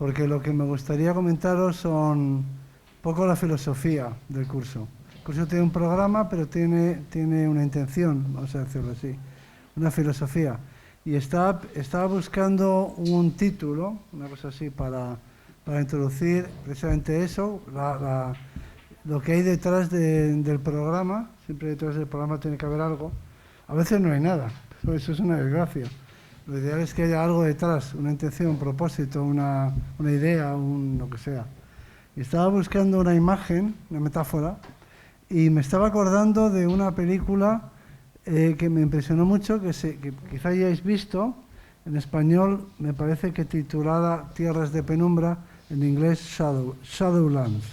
porque lo que me gustaría comentaros son un poco la filosofía del curso. El curso tiene un programa, pero tiene una intención, vamos a decirlo así, una filosofía. Y estaba buscando un título, una cosa así, para introducir precisamente eso, lo que hay detrás del programa. Siempre detrás del programa tiene que haber algo. A veces no hay nada, pero eso es una desgracia. Lo ideal es que haya algo detrás, una intención, un propósito, una idea, lo que sea. Y estaba buscando una imagen, una metáfora, y me estaba acordando de una película que me impresionó mucho, que quizá hayáis visto, en español me parece que titulada Tierras de Penumbra, en inglés Shadowlands.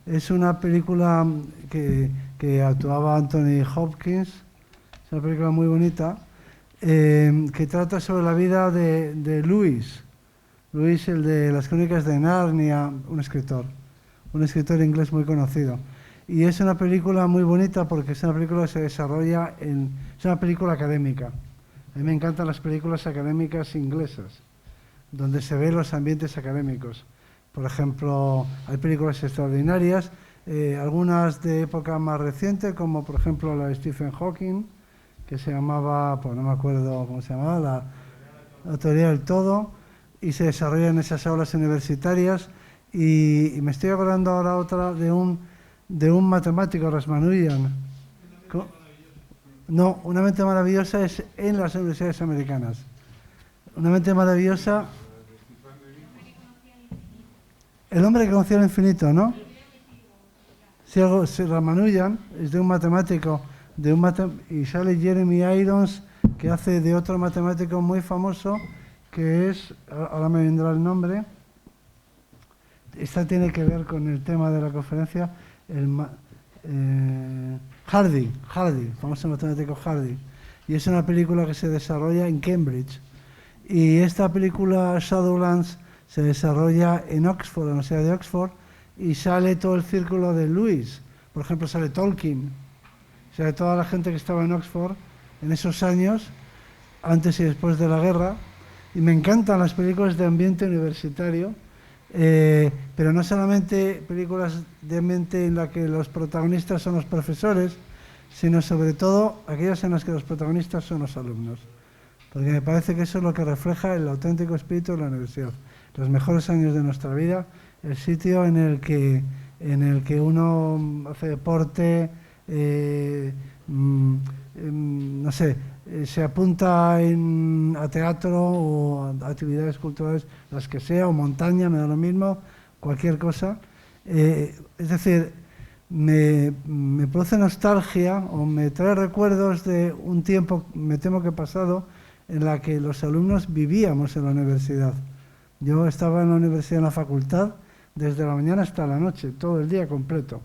Es una película que actuaba Anthony Hopkins, es una película muy bonita, que trata sobre la vida de Lewis, el de las Crónicas de Narnia, un escritor inglés muy conocido. Y es una película muy bonita porque es una película que se desarrolla es una película académica. A mí me encantan las películas académicas inglesas, donde se ven los ambientes académicos. Por ejemplo, hay películas extraordinarias, algunas de época más reciente, como por ejemplo la de Stephen Hawking, que se llamaba, pues no me acuerdo cómo se llamaba, la teoría del todo, y se desarrolla en esas aulas universitarias. Y me estoy acordando ahora otra de un matemático, Ramanujan. No, Una mente maravillosa es en las universidades americanas. Una mente maravillosa. El hombre que conocía el infinito, ¿no? Sí, Ramanujan es de un matemático, y sale Jeremy Irons, que hace de otro matemático muy famoso, que es, ahora me vendrá el nombre. Esta tiene que ver con el tema de la conferencia, Hardy, famoso matemático Hardy. Y es una película que se desarrolla en Cambridge. Y esta película, Shadowlands, se desarrolla en Oxford, en la Universidad de Oxford, y sale todo el círculo de Lewis. Por ejemplo, sale Tolkien, sale toda la gente que estaba en Oxford en esos años, antes y después de la guerra. Y me encantan las películas de ambiente universitario, pero no solamente películas de ambiente en la que los protagonistas son los profesores, sino sobre todo aquellas en las que los protagonistas son los alumnos. Porque me parece que eso es lo que refleja el auténtico espíritu de la universidad. Los mejores años de nuestra vida, el sitio en el que uno hace deporte, no sé, se apunta a teatro o a actividades culturales, las que sea, o montaña, me da lo mismo, cualquier cosa. Es decir, me produce nostalgia o me trae recuerdos de un tiempo, me temo que pasado, en la que los alumnos vivíamos en la universidad. Yo estaba en la universidad, en la facultad, desde la mañana hasta la noche, todo el día completo.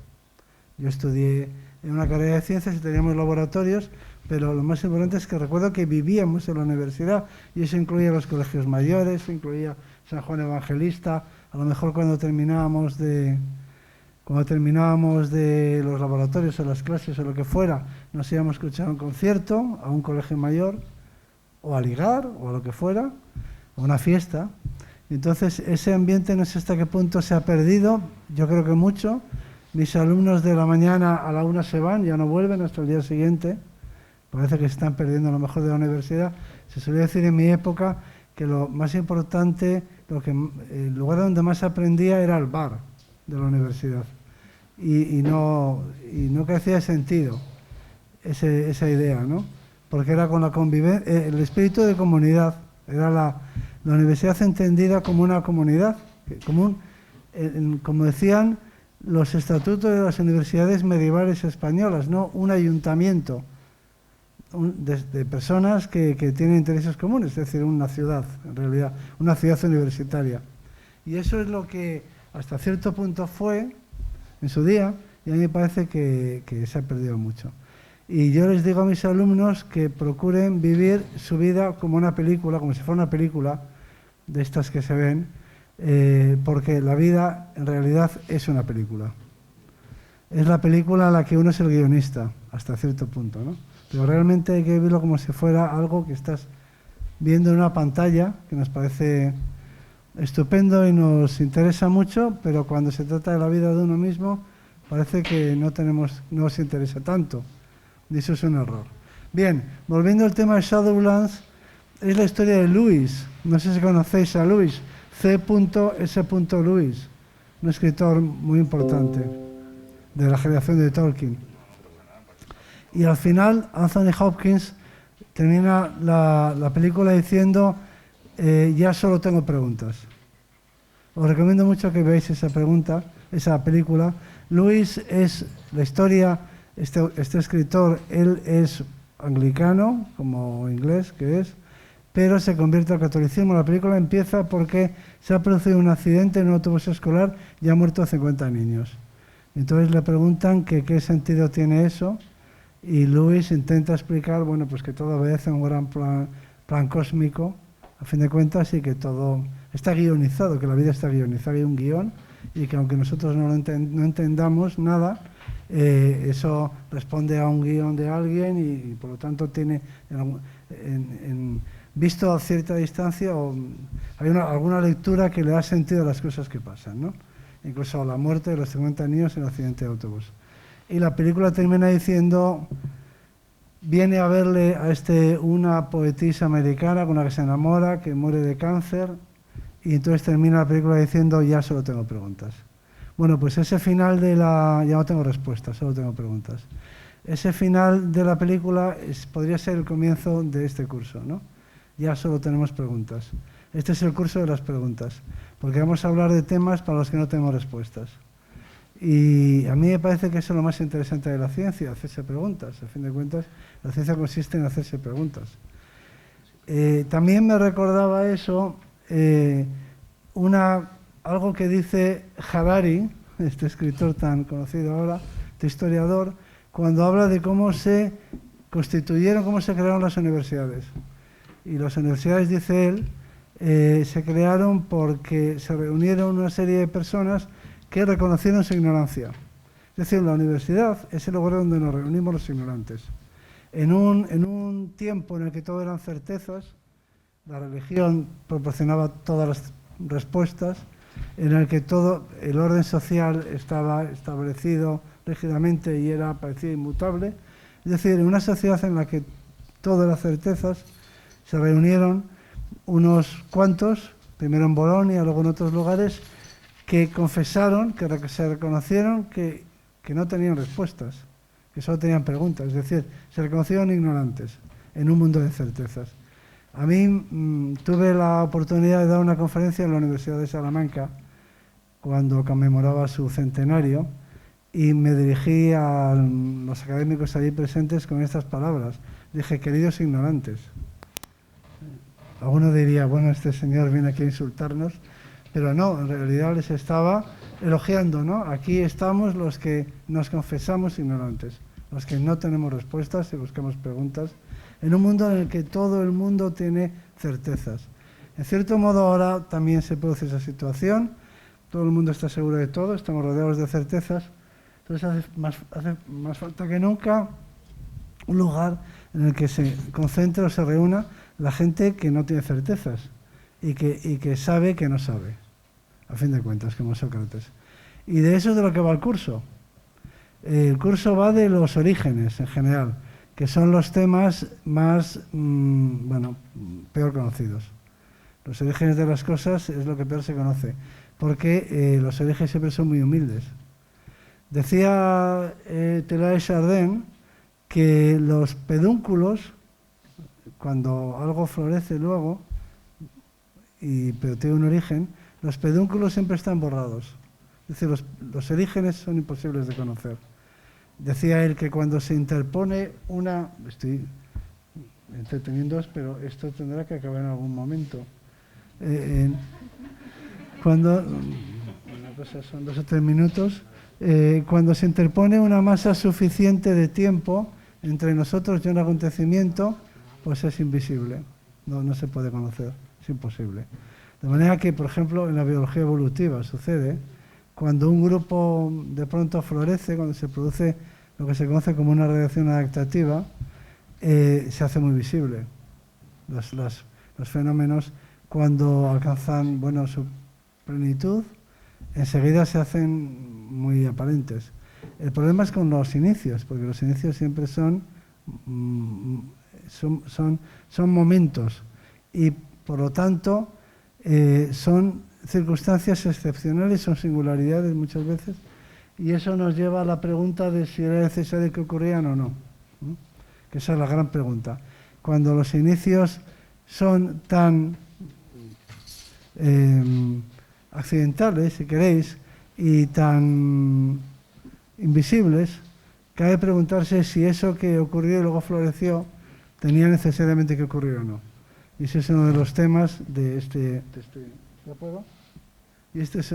Yo estudié en una carrera de ciencias y teníamos laboratorios, pero lo más importante es que recuerdo que vivíamos en la universidad, y eso incluía los colegios mayores, incluía San Juan Evangelista. A lo mejor cuando terminábamos de los laboratorios o las clases o lo que fuera, nos íbamos a escuchar un concierto a un colegio mayor, o a ligar, o a lo que fuera, o una fiesta. Entonces, ese ambiente no sé hasta qué punto se ha perdido, yo creo que mucho. Mis alumnos de la mañana a la 1 se van, ya no vuelven hasta el día siguiente. Parece que se están perdiendo lo mejor de la universidad. Se solía decir en mi época que lo más importante, el lugar donde más aprendía era el bar de la universidad. Y no carecía sentido esa idea, ¿no? Porque era con la convivencia, el espíritu de comunidad. Era la universidad entendida como una comunidad, como decían los estatutos de las universidades medievales españolas, no un ayuntamiento de personas que tienen intereses comunes, es decir, una ciudad, en realidad, una ciudad universitaria. Y eso es lo que hasta cierto punto fue en su día, y a mí me parece que se ha perdido mucho. Y yo les digo a mis alumnos que procuren vivir su vida como una película, como si fuera una película de estas que se ven, porque la vida en realidad es una película. Es la película en la que uno es el guionista, hasta cierto punto, ¿no? Pero realmente hay que vivirlo como si fuera algo que estás viendo en una pantalla, que nos parece estupendo y nos interesa mucho, pero cuando se trata de la vida de uno mismo, parece que no nos interesa tanto. Y eso es un error. Bien, volviendo al tema de Shadowlands, es la historia de Lewis. No sé si conocéis a Lewis, C.S. Lewis, un escritor muy importante de la generación de Tolkien. Y al final, Anthony Hopkins termina la película diciendo, ya solo tengo preguntas. Os recomiendo mucho que veáis esa película. Lewis es la historia, este escritor, él es anglicano, como inglés que es, pero se convierte al catolicismo. La película empieza porque se ha producido un accidente en un autobús escolar y han muerto 50 niños. Entonces le preguntan que qué sentido tiene eso y Lewis intenta explicar, bueno, pues que todo obedece a un gran plan cósmico, a fin de cuentas, y que todo está guionizado, que la vida está guionizada, hay un guión, y que aunque nosotros no entendamos nada, eso responde a un guión de alguien y por lo tanto tiene, visto a cierta distancia, hay alguna lectura que le da sentido a las cosas que pasan, ¿no? Incluso a la muerte de los 50 niños en el accidente de autobús. Y la película termina diciendo, viene a verle a una poetisa americana con la que se enamora, que muere de cáncer, y entonces termina la película diciendo, ya solo tengo preguntas. Bueno, pues ese final ya no tengo respuestas, solo tengo preguntas. Ese final de la película podría ser el comienzo de este curso, ¿no? Ya solo tenemos preguntas. Este es el curso de las preguntas, porque vamos a hablar de temas para los que no tenemos respuestas. Y a mí me parece que eso es lo más interesante de la ciencia, hacerse preguntas. A fin de cuentas, la ciencia consiste en hacerse preguntas. También me recordaba eso, algo que dice Harari, este escritor tan conocido ahora, este historiador, cuando habla de cómo se constituyeron, cómo se crearon las universidades. Y las universidades, dice él, se crearon porque se reunieron una serie de personas que reconocieron su ignorancia. Es decir, la universidad es el lugar donde nos reunimos los ignorantes. En un tiempo en el que todo eran certezas, la religión proporcionaba todas las respuestas, en el que todo el orden social estaba establecido rígidamente y parecía inmutable. Es decir, en una sociedad en la que todo era certezas, se reunieron unos cuantos, primero en Bolonia, luego en otros lugares, que confesaron, que se reconocieron que no tenían respuestas, que solo tenían preguntas. Es decir, se reconocieron ignorantes en un mundo de certezas. A mí tuve la oportunidad de dar una conferencia en la Universidad de Salamanca cuando conmemoraba su centenario y me dirigí a los académicos allí presentes con estas palabras. Dije, queridos ignorantes. Alguno diría, bueno, este señor viene aquí a insultarnos, pero no, en realidad les estaba elogiando, ¿no? Aquí estamos los que nos confesamos ignorantes, los que no tenemos respuestas y buscamos preguntas, en un mundo en el que todo el mundo tiene certezas. En cierto modo ahora también se produce esa situación, todo el mundo está seguro de todo, estamos rodeados de certezas, entonces hace más falta que nunca un lugar en el que se concentre o se reúna la gente que no tiene certezas y que sabe que no sabe, a fin de cuentas, como Sócrates. Y de eso es de lo que va el curso. El curso va de los orígenes en general, que son los temas más, peor conocidos. Los orígenes de las cosas es lo que peor se conoce, porque los orígenes siempre son muy humildes. Decía Teilhard de Chardin que los pedúnculos, cuando algo florece luego, pero tiene un origen, los pedúnculos siempre están borrados. Es decir, los orígenes son imposibles de conocer. Decía él que cuando se interpone estoy entreteniéndoos, pero esto tendrá que acabar en algún momento. Son 2 o 3 minutos. Cuando se interpone una masa suficiente de tiempo entre nosotros y un acontecimiento, pues es invisible, no se puede conocer, es imposible. De manera que, por ejemplo, en la biología evolutiva sucede, cuando un grupo de pronto florece, cuando se produce lo que se conoce como una reacción adaptativa, se hace muy visible. Los fenómenos cuando alcanzan, bueno, su plenitud, enseguida se hacen muy aparentes. El problema es con los inicios, porque los inicios siempre son momentos y, por lo tanto, son circunstancias excepcionales, son singularidades muchas veces, y eso nos lleva a la pregunta de si era necesario que ocurrieran o no, ¿no? Que esa es la gran pregunta. Cuando los inicios son tan accidentales, si queréis, y tan invisibles, cabe preguntarse si eso que ocurrió y luego floreció tenía necesariamente que ocurrir o no. Y ese es uno de los temas de este ¿ya puedo? Y este es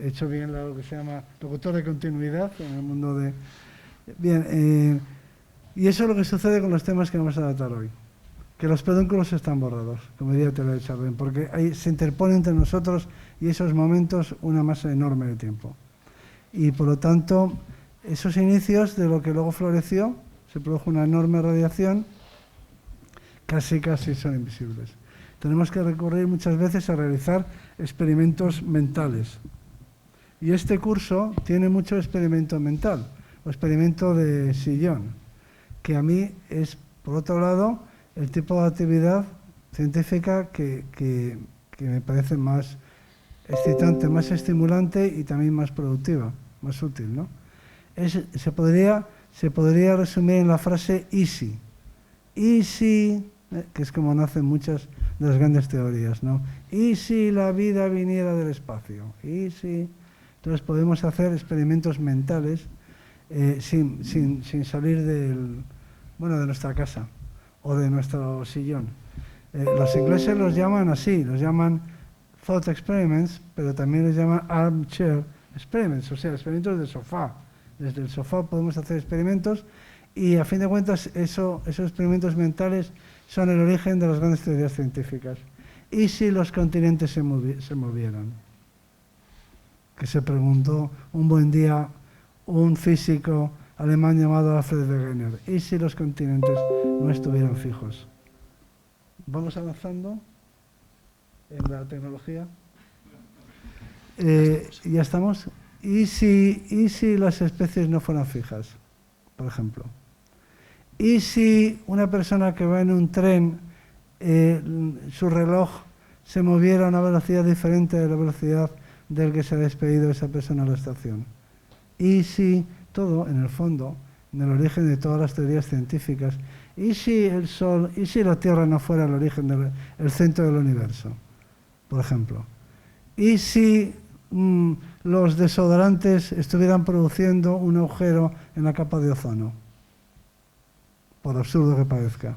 hecho bien lo que se llama locutor de continuidad en el mundo de... Bien, y eso es lo que sucede con los temas que vamos a tratar hoy. Que los pedúnculos están borrados, como diría Teilhard de Chardin, porque ahí se interpone entre nosotros y esos momentos una masa enorme de tiempo. Y por lo tanto, esos inicios de lo que luego floreció, se produjo una enorme radiación, casi son invisibles. Tenemos que recurrir muchas veces a realizar experimentos mentales. Y este curso tiene mucho experimento mental, o experimento de sillón, que a mí es, por otro lado, el tipo de actividad científica que me parece más excitante, más estimulante y también más productiva, más útil, ¿no? Se podría resumir en la frase easy. Easy, que es como nacen muchas de las grandes teorías, ¿no? ¿Y si la vida viniera del espacio? ¿Y si? Entonces podemos hacer experimentos mentales sin salir de nuestra casa o de nuestro sillón. Los ingleses los llaman así, los llaman thought experiments, pero también los llaman armchair experiments, o sea, experimentos de sofá. Desde el sofá podemos hacer experimentos y, a fin de cuentas, esos experimentos mentales son el origen de las grandes teorías científicas. ¿Y si los continentes se movieran? Que se preguntó un buen día un físico alemán llamado Alfred Wegener. ¿Y si los continentes no estuvieran fijos? ¿Vamos avanzando en la tecnología? ¿Ya estamos? ¿Y si las especies no fueran fijas, por ejemplo? ¿Y si una persona que va en un tren, su reloj se moviera a una velocidad diferente de la velocidad del que se ha despedido esa persona a la estación? ¿Y si todo, en el fondo, en el origen de todas las teorías científicas, y si el Sol, y si la Tierra no fuera el origen el centro del universo, por ejemplo? ¿Y si los desodorantes estuvieran produciendo un agujero en la capa de ozono? Por absurdo que parezca.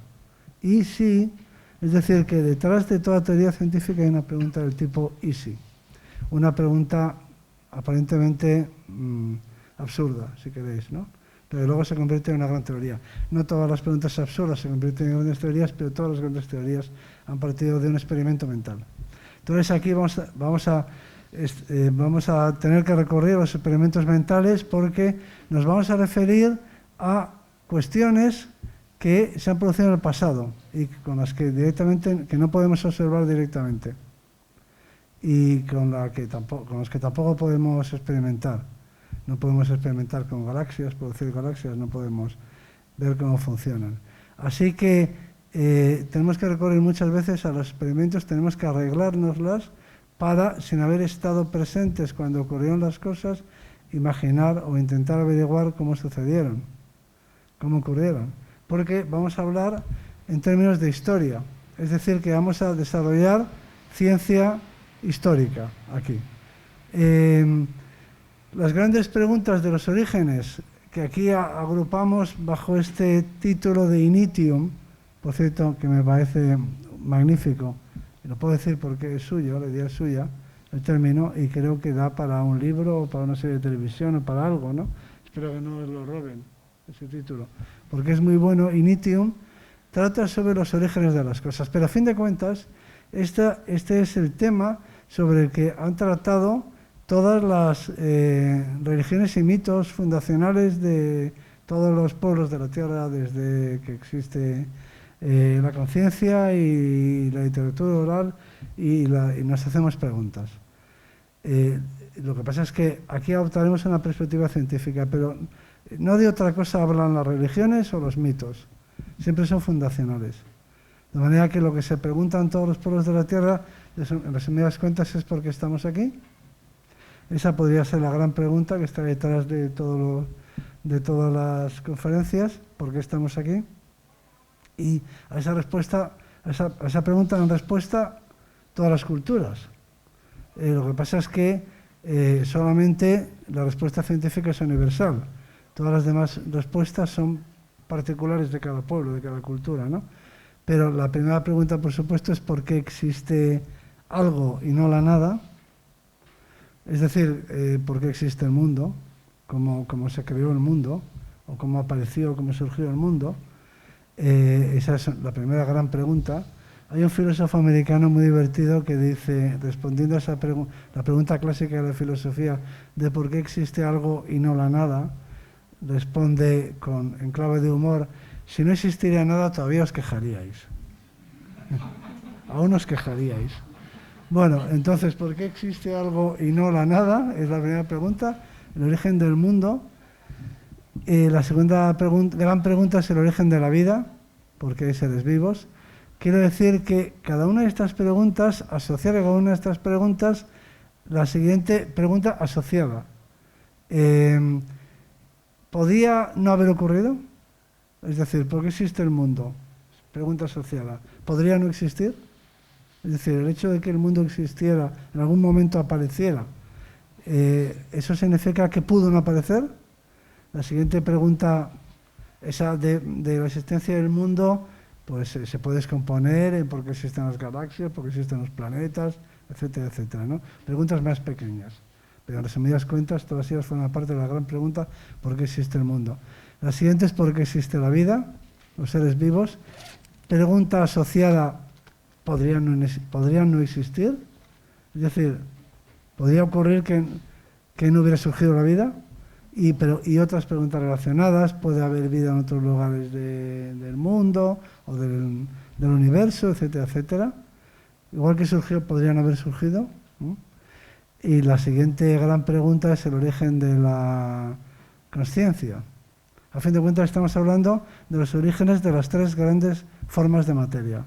¿Y si? Es decir, que detrás de toda teoría científica hay una pregunta del tipo ¿y si? Una pregunta aparentemente absurda, si queréis, ¿no? Pero luego se convierte en una gran teoría. No todas las preguntas absurdas se convierten en grandes teorías, pero todas las grandes teorías han partido de un experimento mental. Entonces aquí vamos a tener que recorrer los experimentos mentales porque nos vamos a referir a cuestiones que se han producido en el pasado y con las que no podemos observar directamente y con las que tampoco podemos experimentar. No podemos experimentar con galaxias, producir galaxias, no podemos ver cómo funcionan. Así que tenemos que recurrir muchas veces a los experimentos, tenemos que arreglárnoslas para, sin haber estado presentes cuando ocurrieron las cosas, imaginar o intentar averiguar cómo sucedieron, cómo ocurrieron. Porque vamos a hablar en términos de historia, es decir, que vamos a desarrollar ciencia histórica aquí. Las grandes preguntas de los orígenes, que aquí agrupamos bajo este título de Initium, por cierto, que me parece magnífico, y lo puedo decir porque es suyo, la idea es suya, el término, y creo que da para un libro o para una serie de televisión o para algo, ¿no? Espero que no lo roben, ese título, porque es muy bueno. Initium trata sobre los orígenes de las cosas, pero a fin de cuentas, este es el tema sobre el que han tratado todas las religiones y mitos fundacionales de todos los pueblos de la Tierra desde que existe la conciencia y la literatura oral y nos hacemos preguntas. Lo que pasa es que aquí adoptaremos una perspectiva científica, pero no de otra cosa hablan las religiones o los mitos. Siempre son fundacionales. De manera que lo que se preguntan todos los pueblos de la Tierra, en resumidas cuentas, es ¿por qué estamos aquí? Esa podría ser la gran pregunta que está detrás de todas las conferencias, ¿por qué estamos aquí? Y a esa pregunta dan respuesta todas las culturas. Lo que pasa es que solamente la respuesta científica es universal. Todas las demás respuestas son particulares de cada pueblo, de cada cultura, ¿no? Pero la primera pregunta, por supuesto, es ¿por qué existe algo y no la nada? Es decir, ¿por qué existe el mundo? ¿Cómo se creó el mundo? ¿O cómo apareció, cómo surgió el mundo? Esa es la primera gran pregunta. Hay un filósofo americano muy divertido que dice, respondiendo a la pregunta clásica de la filosofía de por qué existe algo y no la nada, responde en clave de humor: si no existiera nada todavía os quejaríais. Aún os quejaríais. Bueno, entonces, ¿por qué existe algo y no la nada? Es la primera pregunta, el origen del mundo. La segunda gran pregunta es el origen de la vida, ¿por qué hay seres vivos? Quiero decir que cada una de estas preguntas, asociar a cada una de estas preguntas la siguiente pregunta asociada. ¿Podía no haber ocurrido? Es decir, ¿por qué existe el mundo? Pregunta asociada. ¿Podría no existir? Es decir, el hecho de que el mundo existiera, en algún momento apareciera, ¿eso significa que pudo no aparecer? La siguiente pregunta, esa de la existencia del mundo, pues se puede descomponer en por qué existen las galaxias, por qué existen los planetas, etcétera, etcétera, ¿no? Preguntas más pequeñas. Pero en resumidas cuentas, todas ellas forman parte de la gran pregunta, ¿por qué existe el mundo? La siguiente es ¿por qué existe la vida? Los seres vivos. Pregunta asociada, ¿podrían no existir? Es decir, ¿podría ocurrir que no hubiera surgido la vida? Y otras preguntas relacionadas, ¿puede haber vida en otros lugares del mundo o del universo, etcétera, etcétera? Igual que surgió, ¿podrían haber surgido? Y la siguiente gran pregunta es el origen de la consciencia. A fin de cuentas estamos hablando de los orígenes de las tres grandes formas de materia.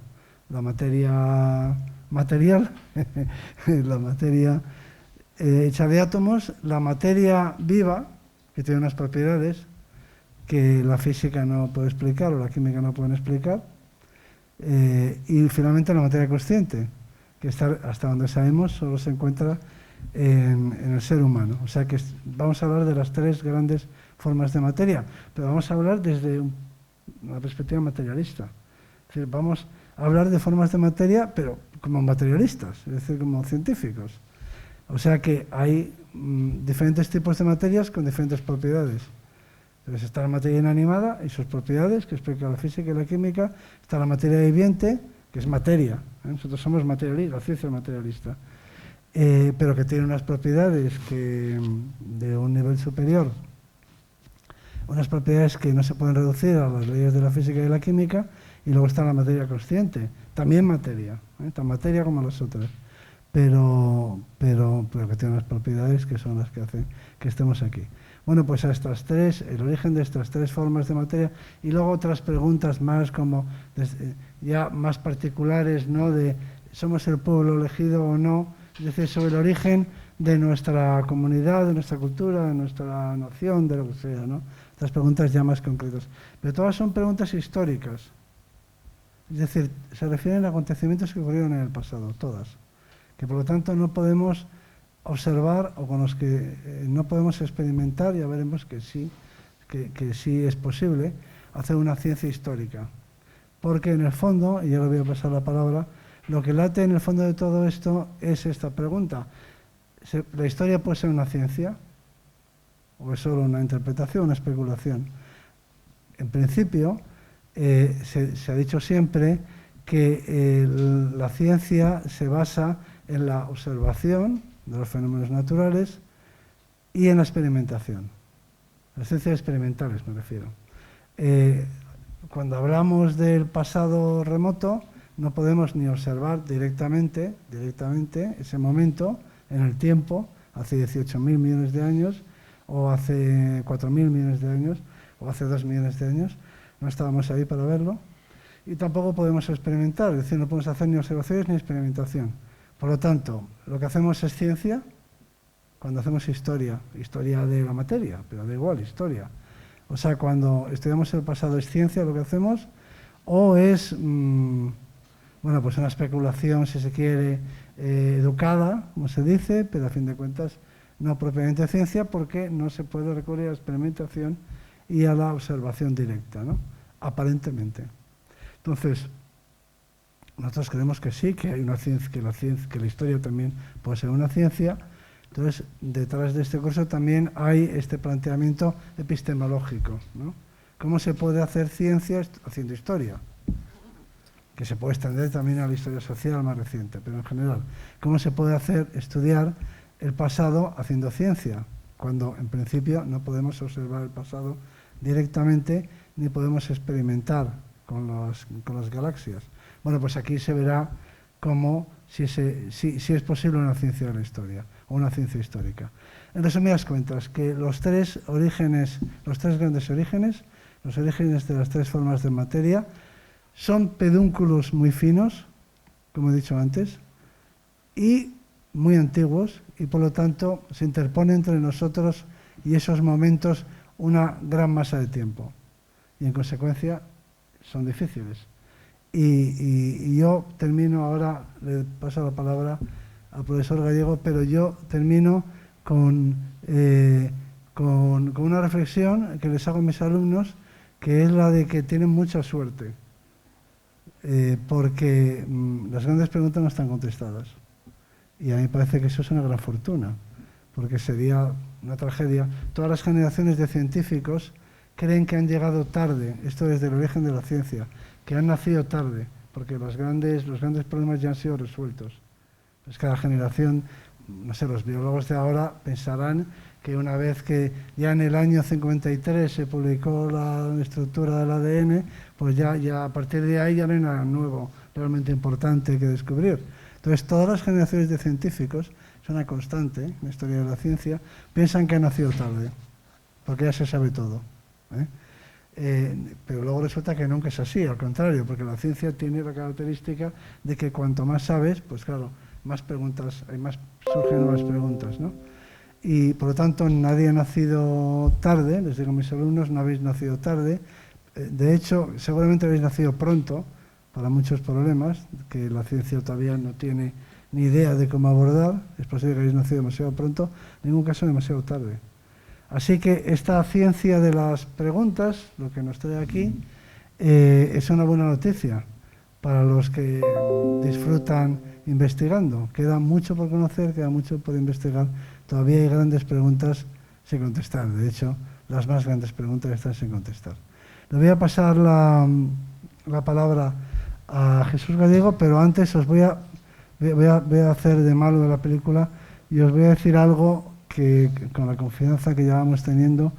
La materia material, la materia hecha de átomos, la materia viva, que tiene unas propiedades que la física no puede explicar o la química no pueden explicar, y finalmente la materia consciente, que hasta donde sabemos solo se encuentra en el ser humano. O sea que vamos a hablar de las tres grandes formas de materia, pero vamos a hablar desde una perspectiva materialista. Es decir, vamos a hablar de formas de materia, pero como materialistas, es decir, como científicos. O sea que hay diferentes tipos de materias con diferentes propiedades. Entonces está la materia inanimada y sus propiedades, que explica la física y la química. Está la materia viviente, que es materia. Nosotros somos materialistas, la ciencia es materialista. Pero que tiene unas propiedades de un nivel superior, unas propiedades que no se pueden reducir a las leyes de la física y de la química. Y luego está la materia consciente, también materia, tan materia como las otras, pero que tiene unas propiedades que son las que hacen que estemos aquí. Bueno, pues a estas tres, el origen de estas tres formas de materia, y luego otras preguntas más como ya más particulares, ¿no? De ¿somos el pueblo elegido o no? Es decir, sobre el origen de nuestra comunidad, de nuestra cultura, de nuestra nación, de lo que sea, ¿no? Estas preguntas ya más concretas. Pero todas son preguntas históricas. Es decir, se refieren a acontecimientos que ocurrieron en el pasado, todas. Que por lo tanto no podemos observar o con los que no podemos experimentar, ya veremos que sí es posible hacer una ciencia histórica. Porque en el fondo, y ya le voy a pasar la palabra, lo que late en el fondo de todo esto es esta pregunta. ¿La historia puede ser una ciencia? ¿O es solo una interpretación, una especulación? En principio, se ha dicho siempre que la ciencia se basa en la observación de los fenómenos naturales y en la experimentación. Las ciencias experimentales me refiero. cuando hablamos del pasado remoto, no podemos ni observar directamente ese momento en el tiempo, hace 18.000 millones de años, o hace 4.000 millones de años, o hace 2 millones de años. No estábamos ahí para verlo. Y tampoco podemos experimentar, es decir, no podemos hacer ni observaciones ni experimentación. Por lo tanto, lo que hacemos es ciencia cuando hacemos historia de la materia, pero da igual, historia. O sea, cuando estudiamos el pasado es ciencia lo que hacemos, o es, bueno, pues una especulación, si se quiere, educada, como se dice, pero a fin de cuentas no propiamente ciencia, porque no se puede recurrir a la experimentación y a la observación directa, ¿no? Aparentemente. Entonces, nosotros creemos que sí, que hay una ciencia, que la historia también puede ser una ciencia. Entonces, detrás de este curso también hay este planteamiento epistemológico, ¿no? ¿Cómo se puede hacer ciencia haciendo historia? Que se puede extender también a la historia social más reciente, pero en general, ¿cómo se puede estudiar el pasado haciendo ciencia? Cuando en principio no podemos observar el pasado directamente ni podemos experimentar con las galaxias. Bueno, pues aquí se verá cómo si es posible una ciencia de la historia o una ciencia histórica. En resumidas cuentas, que los tres grandes orígenes, los orígenes de las tres formas de materia, son pedúnculos muy finos, como he dicho antes, y muy antiguos, y por lo tanto se interpone entre nosotros y esos momentos una gran masa de tiempo. Y en consecuencia son difíciles. Y yo termino ahora, le paso la palabra al profesor Gallego, pero yo termino con una reflexión que les hago a mis alumnos, que es la de que tienen mucha suerte, porque las grandes preguntas no están contestadas. Y a mí me parece que eso es una gran fortuna, porque sería una tragedia. Todas las generaciones de científicos creen que han llegado tarde, esto desde el origen de la ciencia, que han nacido tarde, porque los grandes problemas ya han sido resueltos. Pues cada generación, no sé, los biólogos de ahora pensarán que una vez que ya en el año 53 se publicó la estructura del ADN, pues ya a partir de ahí ya no hay nada nuevo realmente importante que descubrir. Entonces, todas las generaciones de científicos, es una constante en la historia de la ciencia, piensan que han nacido tarde, porque ya se sabe todo, ¿eh? Pero luego resulta que nunca es así, al contrario, porque la ciencia tiene la característica de que cuanto más sabes, pues claro, más preguntas, surgen nuevas preguntas, ¿no? Y por lo tanto nadie ha nacido tarde, les digo a mis alumnos, no habéis nacido tarde, de hecho seguramente habéis nacido pronto para muchos problemas que la ciencia todavía no tiene ni idea de cómo abordar, es posible que hayáis nacido demasiado pronto, en ningún caso demasiado tarde. Así que esta ciencia de las preguntas, lo que nos trae aquí, es una buena noticia para los que disfrutan investigando. Queda mucho por conocer, queda mucho por investigar. Todavía hay grandes preguntas sin contestar. De hecho, las más grandes preguntas están sin contestar. Le voy a pasar la palabra a Jesús Gallego, pero antes os voy a hacer de malo de la película y os voy a decir algo que con la confianza que llevamos teniendo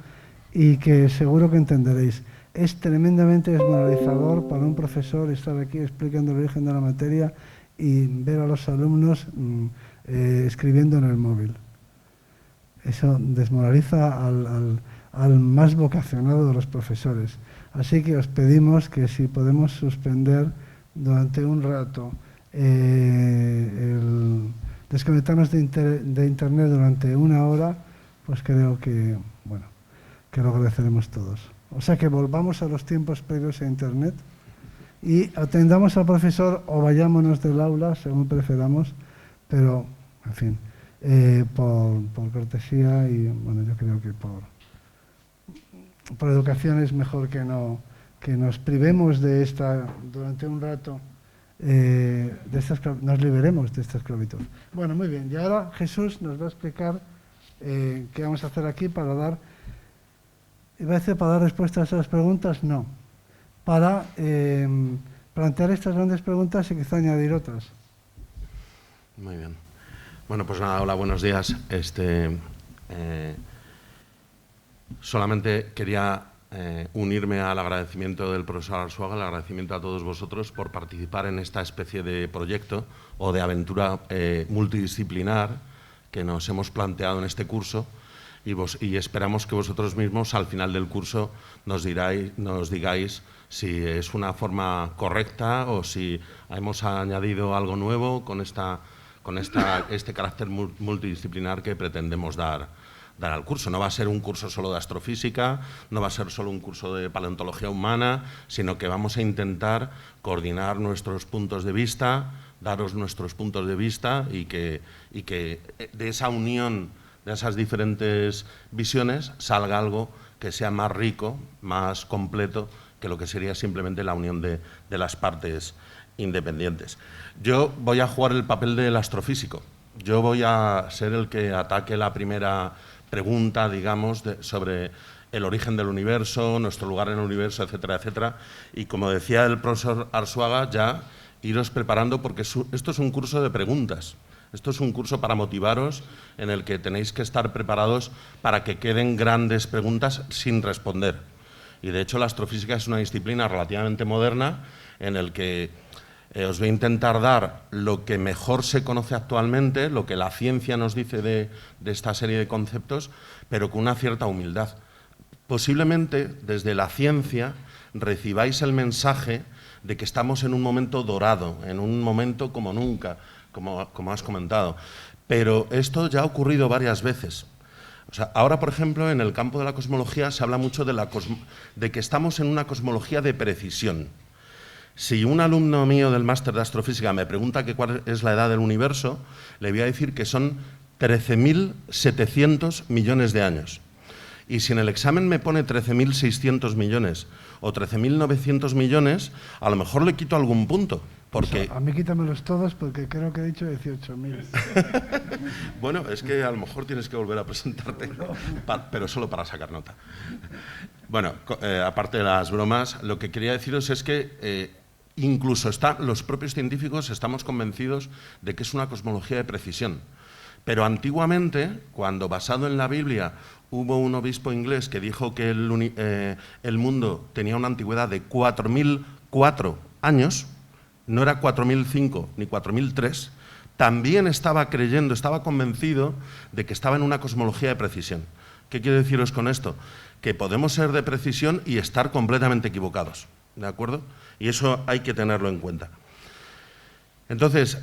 y que seguro que entenderéis. Es tremendamente desmoralizador para un profesor estar aquí explicando el origen de la materia y ver a los alumnos escribiendo en el móvil. Eso desmoraliza al más vocacionado de los profesores. Así que os pedimos que si podemos suspender durante un rato desconectarnos de internet durante una hora, pues creo que, bueno, que lo agradeceremos todos. O sea que volvamos a los tiempos previos a internet y atendamos al profesor o vayámonos del aula, según preferamos, pero, en fin, por cortesía y, bueno, yo creo que por educación es mejor que nos privemos de esta durante un rato. Nos liberemos de esta esclavitud. Bueno, muy bien. Y ahora Jesús nos va a explicar qué vamos a hacer aquí para dar respuestas a las preguntas. No. Para plantear estas grandes preguntas y quizá añadir otras. Muy bien. Bueno, pues nada, hola, buenos días. Solamente quería unirme al agradecimiento del profesor Arzuaga, al agradecimiento a todos vosotros por participar en esta especie de proyecto o de aventura multidisciplinar que nos hemos planteado en este curso y esperamos que vosotros mismos al final del curso nos digáis si es una forma correcta o si hemos añadido algo nuevo con este carácter multidisciplinar que pretendemos dar al curso. No va a ser un curso solo de astrofísica, no va a ser solo un curso de paleontología humana, sino que vamos a intentar coordinar nuestros puntos de vista, daros nuestros puntos de vista y que de esa unión de esas diferentes visiones salga algo que sea más rico, más completo que lo que sería simplemente la unión de las partes independientes. Yo voy a jugar el papel del astrofísico. Yo voy a ser el que ataque la primera pregunta, digamos, sobre el origen del universo, nuestro lugar en el universo, etcétera, etcétera. Y como decía el profesor Arzuaga, ya iros preparando porque esto es un curso de preguntas. Esto es un curso para motivaros en el que tenéis que estar preparados para que queden grandes preguntas sin responder. Y de hecho la astrofísica es una disciplina relativamente moderna en el que os voy a intentar dar lo que mejor se conoce actualmente, lo que la ciencia nos dice de esta serie de conceptos, pero con una cierta humildad. Posiblemente desde la ciencia recibáis el mensaje de que estamos en un momento dorado, en un momento como nunca, como has comentado. Pero esto ya ha ocurrido varias veces. O sea, ahora, por ejemplo, en el campo de la cosmología se habla mucho de que estamos en una cosmología de precisión. Si un alumno mío del máster de astrofísica me pregunta cuál es la edad del universo, le voy a decir que son 13.700 millones de años. Y si en el examen me pone 13.600 millones o 13.900 millones, a lo mejor le quito algún punto. Porque... A mí quítamelos todos porque creo que he dicho 18.000. Bueno, es que a lo mejor tienes que volver a presentarte, pero solo para sacar nota. Bueno, aparte de las bromas, lo que quería deciros es que incluso los propios científicos estamos convencidos de que es una cosmología de precisión. Pero antiguamente, cuando basado en la Biblia hubo un obispo inglés que dijo que el mundo tenía una antigüedad de 4.004 años, no era 4.005 ni 4.003, también estaba convencido de que estaba en una cosmología de precisión. ¿Qué quiero deciros con esto? Que podemos ser de precisión y estar completamente equivocados, ¿de acuerdo? Y eso hay que tenerlo en cuenta. Entonces,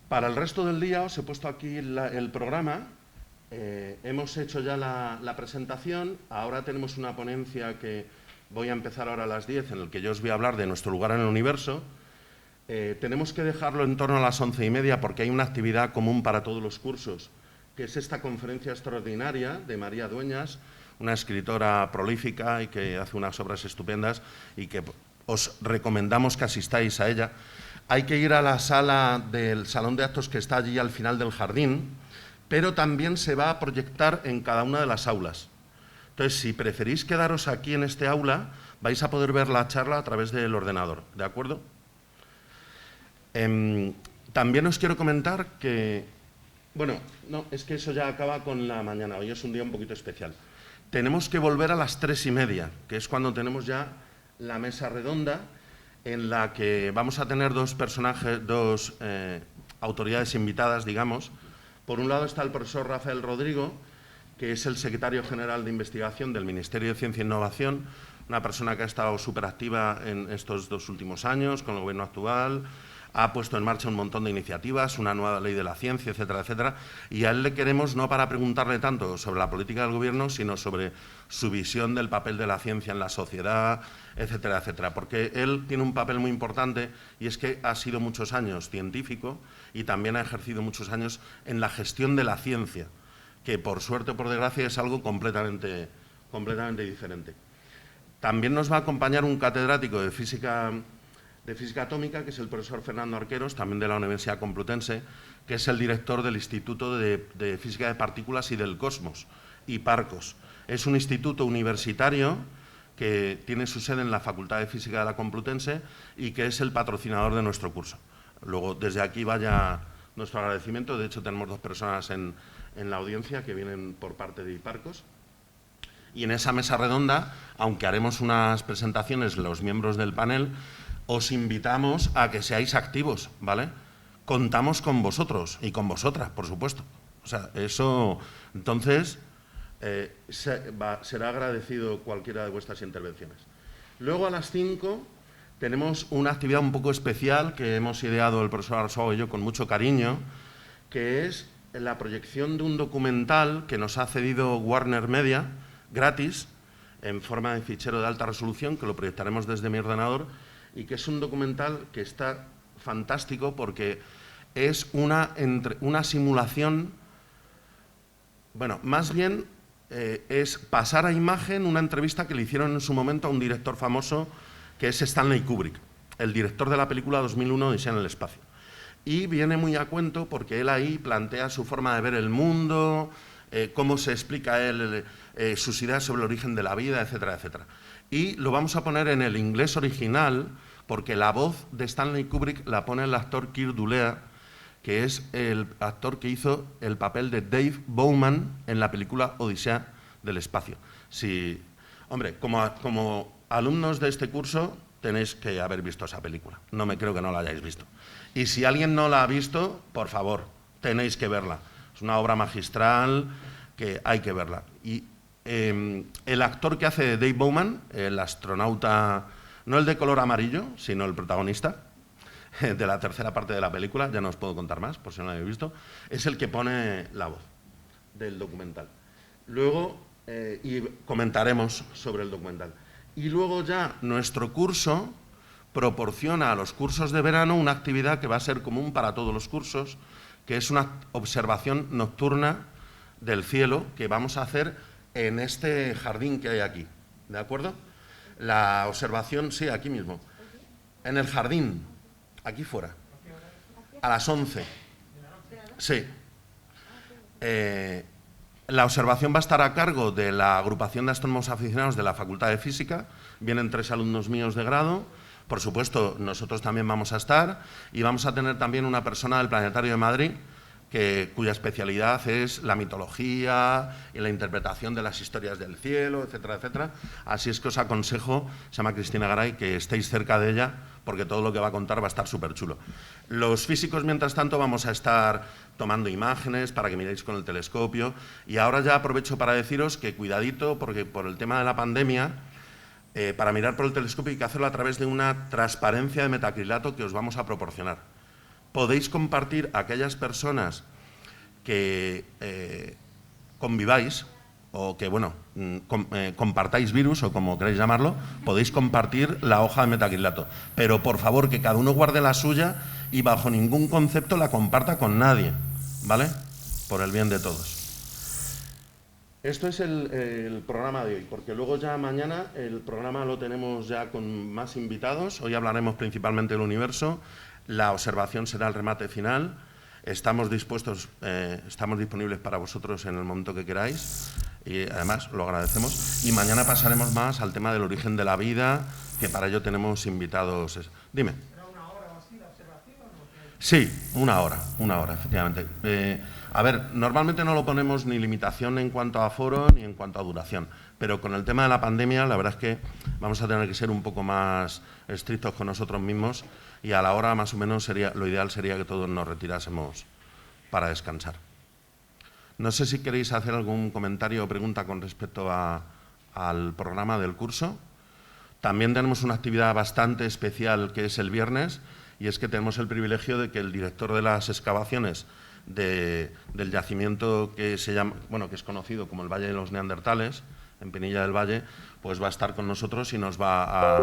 para el resto del día os he puesto aquí el programa. Hemos hecho ya la presentación. Ahora tenemos una ponencia que voy a empezar ahora a las 10, en el que yo os voy a hablar de nuestro lugar en el universo. Tenemos que dejarlo en torno a las 11:30 porque hay una actividad común para todos los cursos, que es esta conferencia extraordinaria de María Dueñas, una escritora prolífica y que hace unas obras estupendas y que os recomendamos que asistáis a ella. Hay que ir a la sala del salón de actos que está allí al final del jardín, pero también se va a proyectar en cada una de las aulas. Entonces, si preferís quedaros aquí en este aula, vais a poder ver la charla a través del ordenador, ¿de acuerdo? También os quiero comentar que... Bueno, no, es que eso ya acaba con la mañana, hoy es un día un poquito especial. Tenemos que volver a las 3:30, que es cuando tenemos ya la mesa redonda, en la que vamos a tener dos autoridades invitadas, digamos. Por un lado está el profesor Rafael Rodrigo, que es el secretario general de investigación del Ministerio de Ciencia e Innovación, una persona que ha estado súper activa en estos 2 últimos años con el gobierno actual, ha puesto en marcha un montón de iniciativas, una nueva ley de la ciencia, etcétera, etcétera, y a él le queremos no para preguntarle tanto sobre la política del gobierno, sino sobre su visión del papel de la ciencia en la sociedad, etcétera, etcétera, porque él tiene un papel muy importante y es que ha sido muchos años científico y también ha ejercido muchos años en la gestión de la ciencia, que por suerte o por desgracia es algo completamente diferente. También nos va a acompañar un catedrático de física atómica, que es el profesor Fernando Arqueros, también de la Universidad Complutense, que es el director del Instituto de Física de Partículas y del Cosmos, IPARCOS. Es un instituto universitario que tiene su sede en la Facultad de Física de la Complutense y que es el patrocinador de nuestro curso. Luego, desde aquí vaya nuestro agradecimiento. De hecho, tenemos 2 personas en la audiencia que vienen por parte de IPARCOS. Y en esa mesa redonda, aunque haremos unas presentaciones los miembros del panel, os invitamos a que seáis activos, ¿vale? Contamos con vosotros y con vosotras, por supuesto. O sea, eso, entonces, será agradecido cualquiera de vuestras intervenciones. Luego, a las 5, tenemos una actividad un poco especial que hemos ideado el profesor Arzuaga y yo con mucho cariño, que es la proyección de un documental que nos ha cedido Warner Media, gratis, en forma de fichero de alta resolución, que lo proyectaremos desde mi ordenador, y que es un documental que está fantástico porque es una simulación, bueno, más bien es pasar a imagen una entrevista que le hicieron en su momento a un director famoso que es Stanley Kubrick, el director de la película 2001 Odisea en el espacio. Y viene muy a cuento porque él ahí plantea su forma de ver el mundo, cómo se explica él sus ideas sobre el origen de la vida, etcétera, etcétera. Y lo vamos a poner en el inglés original porque la voz de Stanley Kubrick la pone el actor Keir Dullea, que es el actor que hizo el papel de Dave Bowman en la película Odisea del espacio. Sí, hombre, como alumnos de este curso tenéis que haber visto esa película. No me creo que no la hayáis visto. Y si alguien no la ha visto, por favor, tenéis que verla. Es una obra magistral que hay que verla. Y el actor que hace de Dave Bowman, el astronauta, no el de color amarillo, sino el protagonista de la tercera parte de la película, ya no os puedo contar más, por si no lo habéis visto, es el que pone la voz del documental. Luego, y comentaremos sobre el documental. Y luego ya nuestro curso proporciona a los cursos de verano una actividad que va a ser común para todos los cursos, que es una observación nocturna del cielo que vamos a hacer en este jardín que hay aquí, ¿de acuerdo? La observación, sí, aquí mismo, en el jardín, aquí fuera, a las 11. Sí. La observación va a estar a cargo de la agrupación de astrónomos aficionados de la Facultad de Física. Vienen 3 alumnos míos de grado. Por supuesto, nosotros también vamos a estar. Y vamos a tener también una persona del Planetario de Madrid cuya especialidad es la mitología y la interpretación de las historias del cielo, etcétera, etcétera. Así es que os aconsejo, se llama Cristina Garay, que estéis cerca de ella, porque todo lo que va a contar va a estar súper chulo. Los físicos, mientras tanto, vamos a estar tomando imágenes para que miréis con el telescopio. Y ahora ya aprovecho para deciros que cuidadito, porque por el tema de la pandemia, para mirar por el telescopio hay que hacerlo a través de una transparencia de metacrilato que os vamos a proporcionar. Podéis compartir a aquellas personas que conviváis o que, bueno, compartáis virus o como queréis llamarlo, podéis compartir la hoja de metacrilato. Pero, por favor, que cada uno guarde la suya y bajo ningún concepto la comparta con nadie, ¿vale? Por el bien de todos. Esto es el programa de hoy, porque luego ya mañana el programa lo tenemos ya con más invitados. Hoy hablaremos principalmente del universo. La observación será el remate final. Estamos disponibles para vosotros en el momento que queráis y además lo agradecemos. Y mañana pasaremos más al tema del origen de la vida, que para ello tenemos invitados. Dime. ¿Será una hora o así la observación? Sí, una hora, efectivamente. A ver, normalmente no lo ponemos ni limitación en cuanto a aforo ni en cuanto a duración, pero con el tema de la pandemia la verdad es que vamos a tener que ser un poco más estrictos con nosotros mismos y a la hora más o menos lo ideal sería que todos nos retirásemos para descansar. No sé si queréis hacer algún comentario o pregunta con respecto al programa del curso. También tenemos una actividad bastante especial que es el viernes, y es que tenemos el privilegio de que el director de las excavaciones del yacimiento que se llama, bueno, que es conocido como el Valle de los Neandertales, en Pinilla del Valle, pues va a estar con nosotros y nos va a...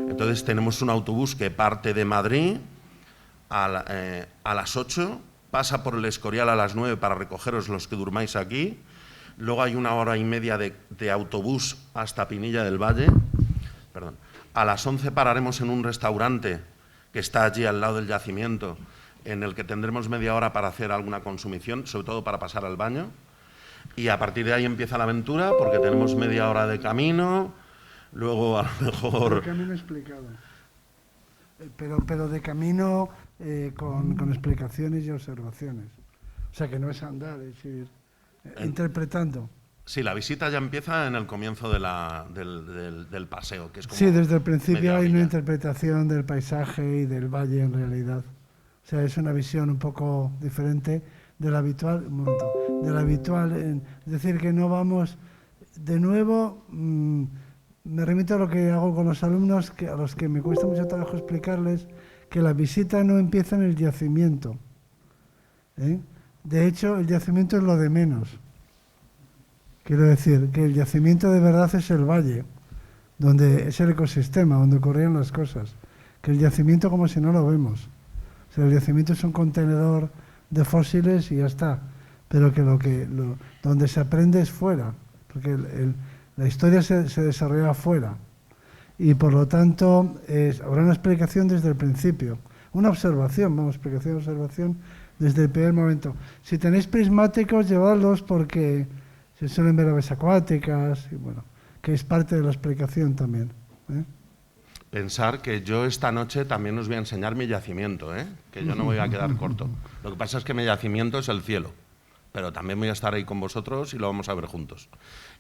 Entonces tenemos un autobús que parte de Madrid a las 8, pasa por el Escorial a las 9 para recogeros los que durmáis aquí, luego hay 1 hora y media de autobús hasta Pinilla del Valle, perdón. A las 11 pararemos en un restaurante que está allí al lado del yacimiento, en el que tendremos media hora para hacer alguna consumición, sobre todo para pasar al baño. Y a partir de ahí empieza la aventura, porque tenemos media hora de camino, luego a lo mejor... El camino explicado. Pero de camino con explicaciones y observaciones. O sea, que no es andar, es ir interpretando. Sí, la visita ya empieza en el comienzo del paseo, que es como Sí, desde el principio media hay una orilla. interpretación del paisaje y del valle en realidad. O sea, es una visión un poco diferente de la habitual, un momento, de la habitual. Es decir, que no vamos, de nuevo, me remito a lo que hago con los alumnos, que a los que me cuesta mucho trabajo explicarles que la visita no empieza en el yacimiento, ¿eh? De hecho, el yacimiento es lo de menos. Quiero decir que el yacimiento de verdad es el valle, donde es el ecosistema, donde ocurrían las cosas. Que el yacimiento como si no lo vemos. O sea, el yacimiento es un contenedor de fósiles y ya está. Pero que donde se aprende es fuera, porque la historia se desarrolla fuera. Y por lo tanto habrá una explicación desde el principio. Una observación, vamos, explicación, observación desde el primer momento. Si tenéis prismáticos, llevadlos porque se suelen ver aves acuáticas y bueno, que es parte de la explicación también, ¿eh? Pensar que yo esta noche también os voy a enseñar mi yacimiento, ¿eh? Que yo no me voy a quedar corto. Lo que pasa es que mi yacimiento es el cielo, pero también voy a estar ahí con vosotros y lo vamos a ver juntos.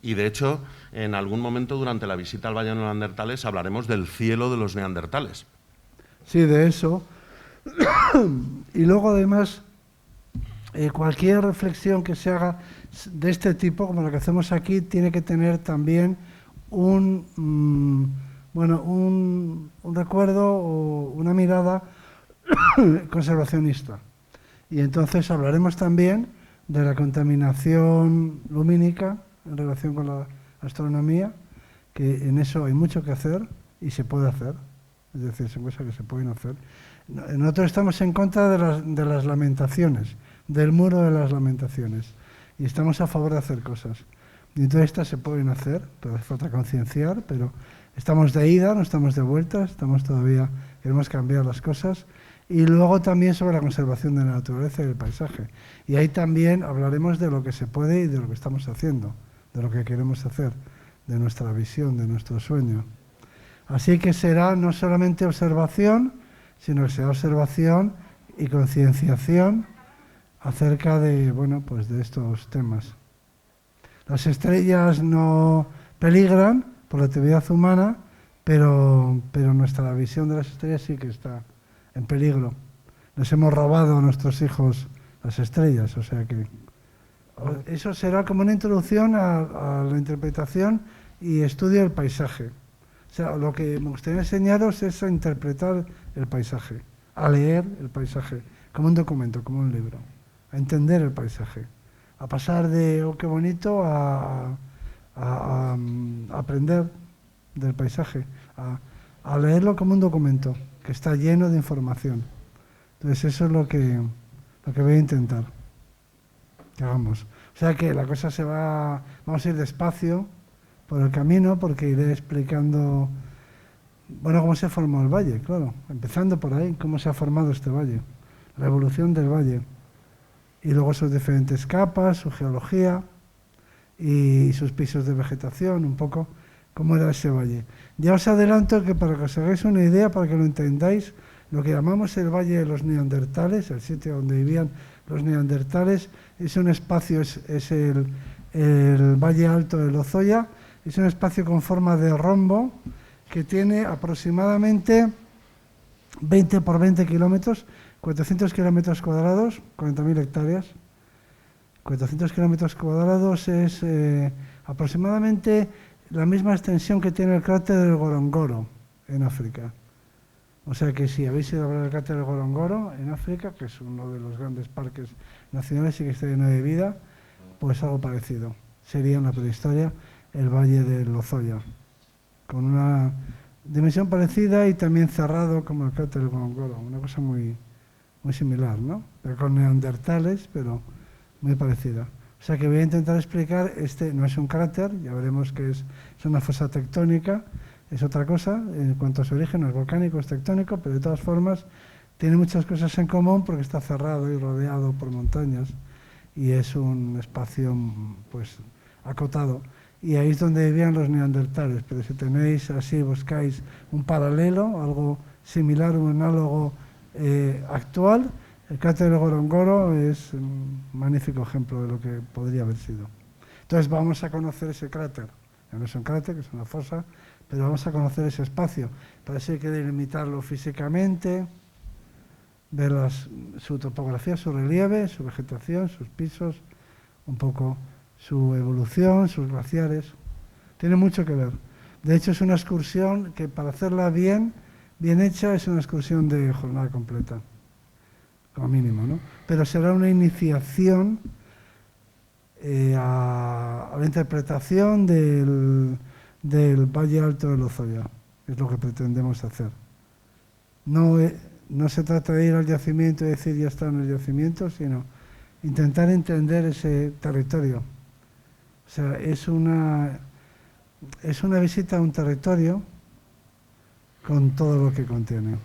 Y de hecho, en algún momento durante la visita al Valle de los Neandertales hablaremos del cielo de los neandertales. Sí, de eso. Y luego además, cualquier reflexión que se haga de este tipo, como la que hacemos aquí, tiene que tener también un recuerdo o una mirada conservacionista. Y entonces hablaremos también de la contaminación lumínica en relación con la astronomía, que en eso hay mucho que hacer y se puede hacer. Es decir, son cosas que se pueden hacer. Nosotros estamos en contra de las lamentaciones, del muro de las lamentaciones, y estamos a favor de hacer cosas. Y entonces estas se pueden hacer, pero hace falta concienciar, pero estamos de ida, no estamos de vuelta, queremos cambiar las cosas. Y luego también sobre la conservación de la naturaleza y del paisaje. Y ahí también hablaremos de lo que se puede y de lo que estamos haciendo, de lo que queremos hacer, de nuestra visión, de nuestro sueño. Así que será no solamente observación, sino que será observación y concienciación acerca de, pues de estos temas. Las estrellas no peligran por la actividad humana, pero nuestra visión de las estrellas sí que está en peligro. Les hemos robado a nuestros hijos las estrellas, o sea que eso será como una introducción a la interpretación y estudio del paisaje. O sea, lo que me gustaría enseñaros es a interpretar el paisaje, a leer el paisaje, como un documento, como un libro, a entender el paisaje, a pasar de, oh, qué bonito, a aprender del paisaje, a leerlo como un documento que está lleno de información. Entonces eso es lo que voy a intentar que hagamos. O sea que la cosa vamos a ir despacio por el camino, porque iré explicando, cómo se formó el valle, claro, empezando por ahí, cómo se ha formado este valle, la evolución del valle, y luego sus diferentes capas, su geología y sus pisos de vegetación, un poco cómo era ese valle. Ya os adelanto que para que os hagáis una idea, para que lo entendáis, lo que llamamos el Valle de los Neandertales, el sitio donde vivían los neandertales, es un espacio, es el Valle Alto de Lozoya, es un espacio con forma de rombo que tiene aproximadamente 20 por 20 kilómetros, 400 kilómetros cuadrados, 40.000 hectáreas. 400 kilómetros cuadrados es aproximadamente la misma extensión que tiene el cráter del Gorongoro en África. O sea que si habéis ido a ver el cráter del Gorongoro en África, que es uno de los grandes parques nacionales y que está lleno de vida, pues algo parecido. Sería en la prehistoria el Valle de Lozoya, con una dimensión parecida y también cerrado como el cráter del Gorongoro, una cosa muy, muy similar, ¿no? Pero con neandertales, pero muy parecida. O sea que voy a intentar explicar, no es un cráter, ya veremos que es una fosa tectónica, es otra cosa, en cuanto a su origen no es volcánico, es tectónico, pero de todas formas tiene muchas cosas en común porque está cerrado y rodeado por montañas y es un espacio pues acotado. Y ahí es donde vivían los neandertales, pero si tenéis así, buscáis un paralelo, algo similar, un análogo actual, el cráter de Gorongoro es un magnífico ejemplo de lo que podría haber sido. Entonces vamos a conocer ese cráter. No es un cráter, que es una fosa, pero vamos a conocer ese espacio. Para eso hay que delimitarlo físicamente, ver su topografía, su relieve, su vegetación, sus pisos, un poco su evolución, sus glaciares. Tiene mucho que ver. De hecho, es una excursión que para hacerla bien hecha, es una excursión de jornada completa, como mínimo, ¿no? Pero será una iniciación a la interpretación del Valle Alto del Lozoya. Es lo que pretendemos hacer. No se trata de ir al yacimiento y decir ya está en el yacimiento, sino intentar entender ese territorio. O sea, es una visita a un territorio con todo lo que contiene.